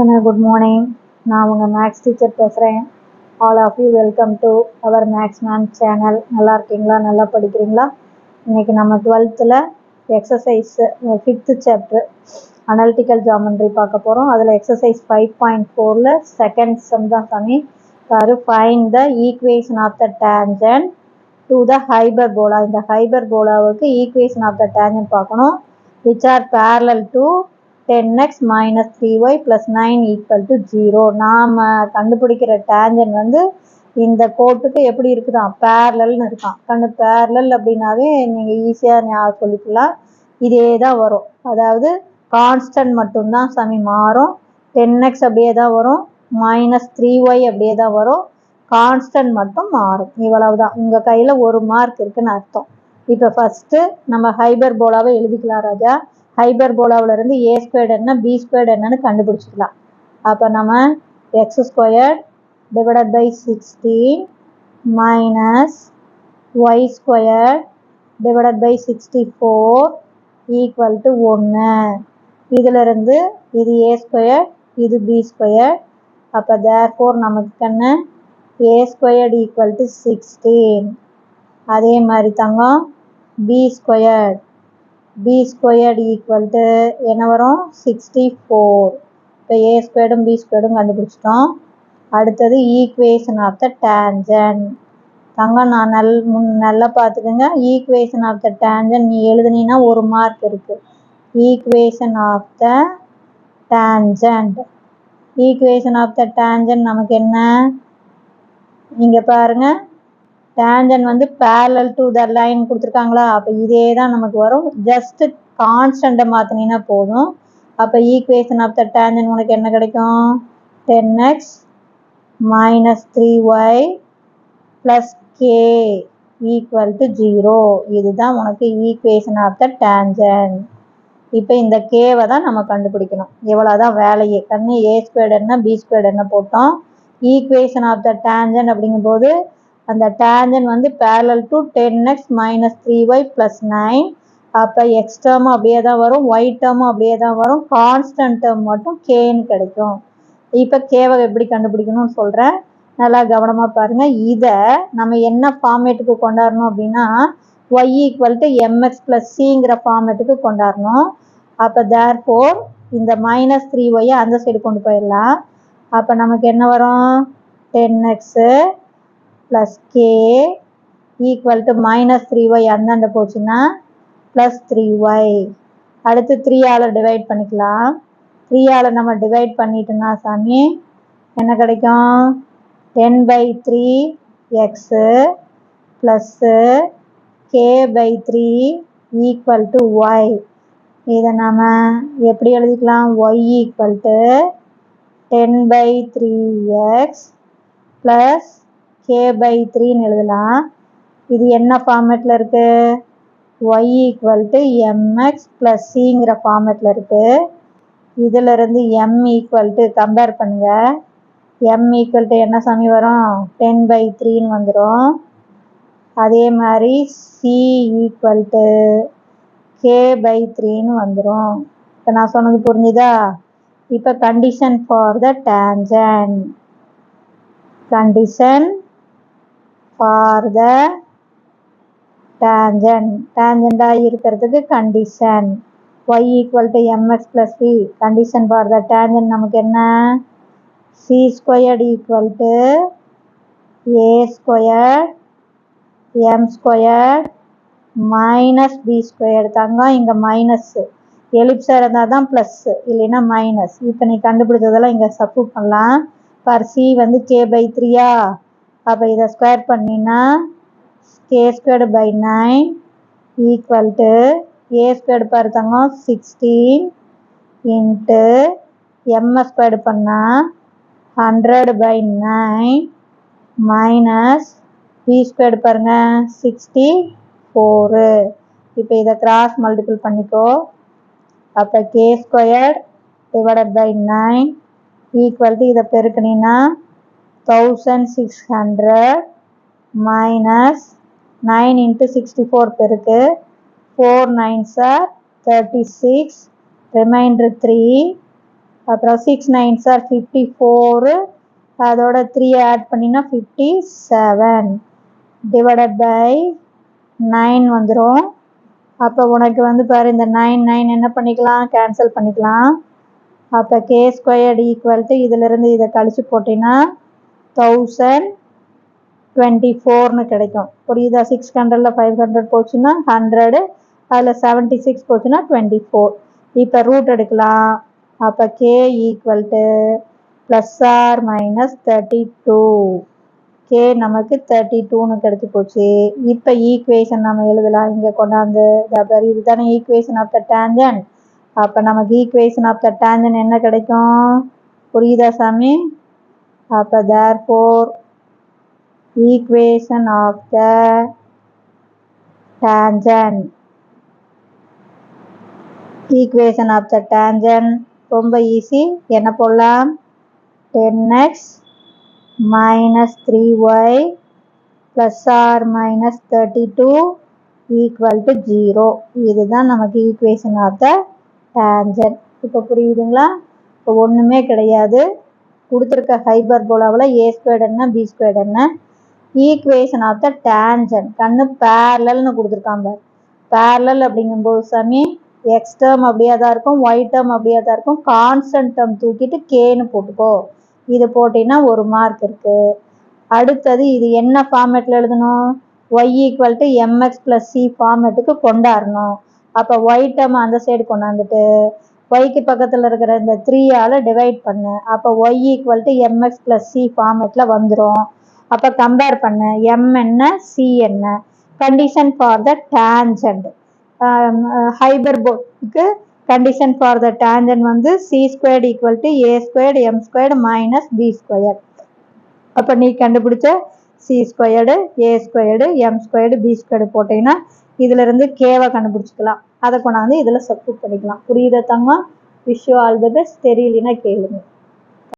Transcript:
Good morning. நான் உங்கள் maths teacher பேசுகிறேன். All of you welcome to our maths ma'am channel. நல்லா இருக்கீங்களா? நல்லா படிக்கிறீங்களா? இன்றைக்கி நம்ம 12th exercise 5th chapter analytical geometry பார்க்க போகிறோம். அதில் எக்ஸசைஸ் 5.4 செகண்ட் சம் தான் சாமி. Find the equation of the tangent to the hyperbola. இந்த ஹைபர்போலாவுக்கு ஈக்குவேஷன் ஆஃப் த டேஞ்சன்ட் பார்க்கணும். which are parallel to 10x minus 3y plus 9 equal to 0. நாம் கண்டுபிடிக்கிற டேஞ்சன்ட் வந்து இந்த கோட்டுக்கு எப்படி இருக்குதான், பேரலல்னு இருக்கான். பேரலல் அப்படின்னாவே நீங்கள் ஈஸியாக சொல்லிக்கலாம். இதே தான் வரும், அதாவது கான்ஸ்டன்ட் மட்டும்தான் சாமி மாறும். 10x அப்படியே தான் வரும், -3y அப்படியே தான் வரும், கான்ஸ்டன்ட் மட்டும் மாறும். இவ்வளவுதான். உங்கள் கையில் ஒரு மார்க் இருக்குன்னு அர்த்தம். இப்போ ஃபஸ்ட்டு நம்ம ஹைபர்போலாவை எழுதிக்கலாம் ராஜா. ஹைபர்போலாவிலேருந்து ஏ ஸ்கொயர்டு என்ன பி ஸ்கொயர்டு என்னன்னு கண்டுபிடிச்சிக்கலாம். அப்போ நம்ம X squared divided by 16 minus Y squared divided by 64 equal to 1. இதிலிருந்து இது ஏ ஸ்கொயர், இது பி ஸ்கொயர். அப்போ தேர்ஃபோர் நமக்கு என்ன, ஏ ஸ்கொயர்டு ஈக்குவல் டு 16. அதே மாதிரி தங்கம் பி ஸ்கொயர்டு ஈக்குவல் டு என்ன வரும், 64. இப்போ ஏ ஸ்கொயர்டும் பி ஸ்கொயர்டும் கண்டுபிடிச்சிட்டோம். அடுத்தது ஈக்குவேஷன் ஆஃப் த டேஞ்சன்ட். தங்கம் நான் நல்லா பார்த்துக்கோங்க. ஈக்குவேஷன் ஆஃப் த டேஞ்சன்ட் நீ எழுதுனீன்னா ஒரு மார்க் இருக்குது. Equation of the tangent. Equation of the tangent நமக்கு என்ன, இங்கே பாருங்கள், டேஞ்சன்ட் வந்து parallel to the line கொடுத்துருக்காங்களா. அப்போ இதே தான் நமக்கு வரும். ஜஸ்ட் கான்ஸ்டண்ட்டை மாற்றினீங்கன்னா போதும். அப்போ ஈக்குவேஷன் ஆஃப் த டேஞ்சன்ட் உனக்கு என்ன கிடைக்கும், 10x minus 3y plus k equal to 0. இதுதான் உனக்கு ஈக்குவேஷன் ஆஃப் த டேஞ்சன்ட். இப்போ இந்த கேவை தான் நம்ம கண்டுபிடிக்கணும். இவ்வளோதான் வேலையே. ஏ ஸ்கொயர்டு என்ன பி ஸ்கொயர்டு என்ன போட்டோம். ஈக்குவேஷன் ஆஃப் த டேஞ்சன்ட் அப்படிங்கும்போது அந்த டேஞ்சன்ட் வந்து parallel to 10x minus 3y plus 9. அப்போ எக்ஸ் டேர்மும் அப்படியே தான் வரும், ஒய் டேர்மும் அப்படியே தான் வரும், கான்ஸ்டன்ட் டேர்ம் மட்டும் கேன்னு கிடைக்கும். இப்போ கேவை எப்படி கண்டுபிடிக்கணும்னு சொல்கிறேன், நல்லா கவனமாக பாருங்கள். இதை நம்ம என்ன ஃபார்மேட்டுக்கு கொண்டாடணும் அப்படின்னா, y equal to mx plus சிங்கிற ஃபார்மேட்டுக்கு கொண்டாடணும். அப்போ தேர்ஃபோர் இந்த -3y அந்த சைடு கொண்டு போயிடலாம். அப்போ நமக்கு என்ன வரும், 10x plus K equal to -3y அந்தாண்ட போச்சுன்னா ப்ளஸ் 3y. அடுத்து 3ஆல் டிவைட் பண்ணிக்கலாம். 3ஆல் நம்ம டிவைட் பண்ணிட்டோம்னா சாமி என்ன கிடைக்கும், 10/3x plus k/3 equal to Y. இதை நம்ம எப்படி எழுதிக்கலாம், y equal to 10/3x plus k/3ன்னு எழுதலாம். இது என்ன ஃபார்மேட்டில் இருக்குது, y equal to mx plus சிங்கிற ஃபார்மேட்டில் இருக்குது. இதிலிருந்து m ஈக்குவல் டு கம்பேர் பண்ணுங்கள். m ஈக்குவல் டு என்ன சாமி வரும், 10/3ன்னு வந்துடும். அதே மாதிரி c ஈக்குவல் டு k/3ன்னு வந்துடும். இப்போ நான் சொன்னது புரிஞ்சுதா? இப்போ condition for the tangent. condition for the tangent இருக்கிறதுக்கு condition y equal to mx plus c. condition for the tangent நமக்கு என்ன, c squared equal to a squared m squared minus b squared. தங்கம் இங்கே மைனஸ், எலிப்ஸாக இருந்தால் தான் plus இல்லைன்னா minus. இப்போ நீ கண்டுபிடிச்சதெல்லாம் இங்கே சப்ஸ்டிட்யூட் பண்ணலாம். ஃபார் சி வந்து k/3. அப்போ இதை ஸ்கொயர் பண்ணினா k squared by 9 equal to A squared பார்த்தாங்க 16 இன்ட்டு எம்எ ஸ்கொயர்டு பண்ணால் 100/9 மைனஸ் பி ஸ்கொயர்டு பாருங்க 64. இப்போ இதை கிராஸ் மல்டிபிள் பண்ணிக்கோ. அப்போ K squared divided by 9 equal to இதை பெருக்கினீங்கன்னா 1600 மைனஸ் 9 இன்ட்டு 64 பெருக்கு 4 9s are 36, ரிமைண்டர் 3. அப்புறம் 6 9s are 54, அதோட 3 ஆட் பண்ணினா 57 டிவைடட் பை 9 வந்துடும். அப்போ உனக்கு வந்து பாரு, இந்த 9 9 என்ன பண்ணிக்கலாம், கேன்சல் பண்ணிக்கலாம். அப்போ கே ஸ்கொயர்டு ஈக்குவல் டு இதிலிருந்து இதை கழிச்சு போட்டிங்கன்னா 1024ன்னு கிடைக்கும். புரியுதா? 600ல் 500 போச்சுன்னா 100, அதில் 76 போச்சுன்னா 24. இப்போ ரூட் எடுக்கலாம். அப்போ K equal to plus or minus 32. K நமக்கு 32ன்னு கிடைச்சி போச்சு. இப்போ ஈக்குவேஷன் நம்ம எழுதலாம். இங்கே கொண்டாந்து இதுதானே ஈக்குவேஷன் ஆஃப் த டேஞ்சன்ட். அப்போ நமக்கு ஈக்குவேஷன் ஆஃப் த டேஞ்சன்ட் என்ன கிடைக்கும்? புரியுதா சாமி? அப்போ therefore equation of the tangent ரொம்ப ஈஸி. என்ன போடலாம்? 10x minus 3y plus or minus 32 equal to 0. இதுதான் நமக்கு ஈக்குவேஷன் ஆஃப் த டேஞ்சன்ட். இப்போ புரியுதுங்களா? இப்போ ஒன்றுமே கிடையாது. கொடுத்துருக்க ஹைபர்போலாவில் a ஸ்கொயர்டு என்ன b ஸ்கொயர்டு என்ன, ஈக்குவேஷன் ஆஃப் த டேஞ்சன்ட் கண்ணு பேரலல்னு கொடுத்துருக்காங்க. பேரலல் அப்படிங்கும்போது சாமி எக்ஸ் டேர்ம் அப்படியே தான் இருக்கும், ஒய் டேர்ம் அப்படியே தான் இருக்கும். கான்ஸ்டன்ட் டேர்ம் தூக்கிட்டு கேன்னு போட்டுக்கோ. இது போட்டிங்கன்னா ஒரு மார்க் இருக்கு. அடுத்தது இது என்ன ஃபார்மேட்டில் எழுதணும்? Y equal to mx plus c ஃபார்மேட்டுக்கு கொண்டாடணும். அப்போ ஒய் டேர்ம் அந்த சைடு கொண்டாந்துட்டு ஒய்க்கு பக்கத்தில் இருக்கிற இந்த 3ஆல் டிவைட் பண்ணு. அப்போ y equal to mx plus c ஃபார்மேட்டில் வந்துடும். அப்போ கம்பேர் பண்ணு, எம் என்ன சி என்ன. கண்டிஷன் ஃபார் த டேஞ்சன்ட் ஹைபர்போலுக்கு கண்டிஷன் ஃபார் த டேஞ்சன்ட் வந்து c squared equal to A squared m squared minus b squared. அப்போ நீ கண்டுபிடிச்ச c squared a squared m squared B squared போட்டிங்கன்னா இதிலிருந்து கேவை கண்டுபிடிச்சிக்கலாம். அதை கொண்டாந்து இதில் சப்ஸ்டிட் பண்ணிக்கலாம். புரியுதா தங்கம்? Wish you all the best. தெரியலனா கேளுங்க.